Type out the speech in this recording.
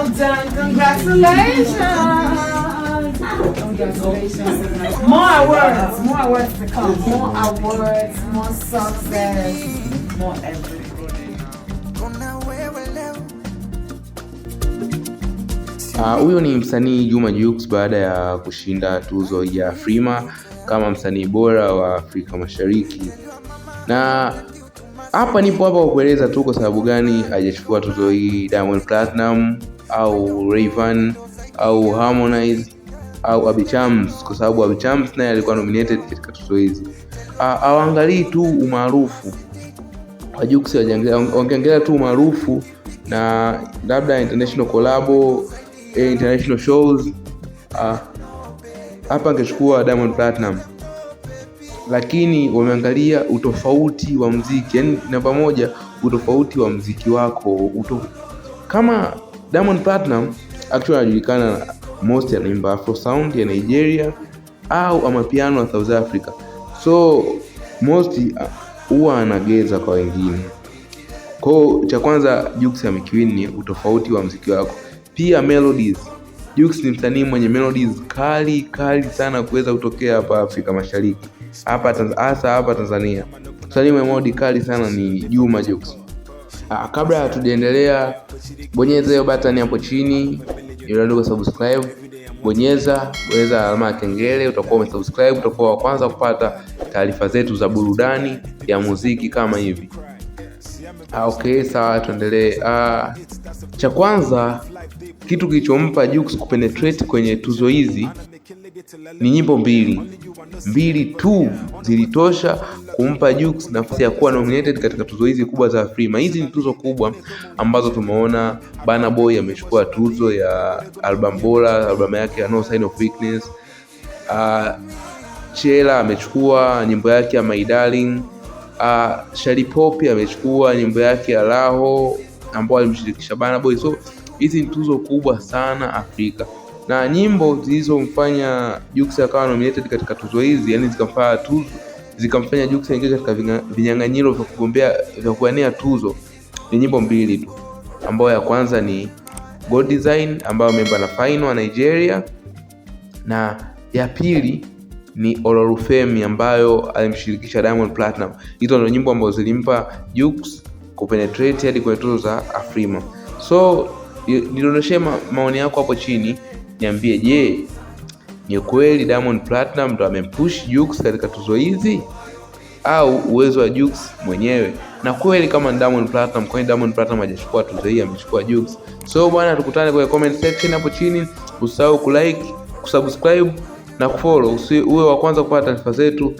Well done. Congratulations. Congratulations. More awards to come. More awards, more success, more everything. Huyo ni msanii Juma Jux baada ya kushinda tuzo ya Afrima kama msanii bora wa Afrika Mashariki. Na hapa nipo hapa kueleza tu kwa sababu gani hajachukua tuzo hii Diamond Platinum au Rayvanny au Harmonize au Abby Chams, kwa sababu Abby Chams naye alikuwa nominated katika tuzo hizi. Hawaangalii tu umaarufu wa Jux, wangeangalia tu umaarufu na labda international collabo, international shows, hapa angechukua Diamond Platinum. Lakini wameangalia utofauti wa muziki, yani namba moja, utofauti wa muziki wako. Kama Diamond Platinum actually anajulikana most anaimba Afro sound ya Nigeria au amapiano ya South Africa, so most huwa anageza kwa wengine. Kwa cha kwanza Jux amekiwin ni utofauti wa muziki wako. Pia melodies, Jux ni msanii mwenye melodies kali sana kuweza kutokea hapa Afrika Mashariki, hasa hapa Tanzania. Msanii mwenye melody kali sana ni Juma Jux. Kabla hatujaendelea, bonyeza hiyo button hapo chini iliyoandikwa subscribe, bonyeza alama ya kengele, utakuwa umesubscribe, utakuwa wa kwanza kupata taarifa zetu za burudani ya muziki kama hivi. Okay, sawa, tuendelee. Cha kwanza, kitu kilichompa Jux kupenetrate kwenye tuzo hizi ni nyimbo mbili tu zilitosha kumpa Jux nafasi ya kuwa nominated katika tuzo hizi kubwa za Afrima. Hizi ni tuzo kubwa ambazo tumeona Burna Boy amechukua tuzo ya album bora, albamu yake ya No Sign of Weakness. Chela amechukua nyimbo yake ya My Darling. Shali Popi amechukua nyimbo yake ya Laho ambayo alimshirikisha Burna Boy. So hizi ni tuzo kubwa sana Afrika, na nyimbo zilizomfanya Jux akawa nominated katika tuzo hizi, yani zikamfanya Jux aingie katika vinyang'anyiro vya kugombea vya kuwania tuzo, ni nyimbo mbili tu, ambayo ya kwanza ni God Design ambayo ameimba na Final wa Nigeria, na ya pili ni Olorufemi ambayo alimshirikisha Diamond Platinum. Hizo ndio nyimbo ambazo zilimpa Jux kupenetrate hadi kwenye tuzo za Afrima. So nidondoshe maoni yako hapo chini, niambie, je, ni kweli Diamond Platinum ndo amempush Jux katika tuzo hizi au uwezo wa Jux mwenyewe? Na kweli kama ni Diamond Platinum, kwani Diamond Platinum hajachukua tuzo hii, amechukua Jux? So bwana, tukutane kwenye comment section hapo chini. Usisahau kulike, kusubscribe na kufollow, uwe wa kwanza kupata taarifa zetu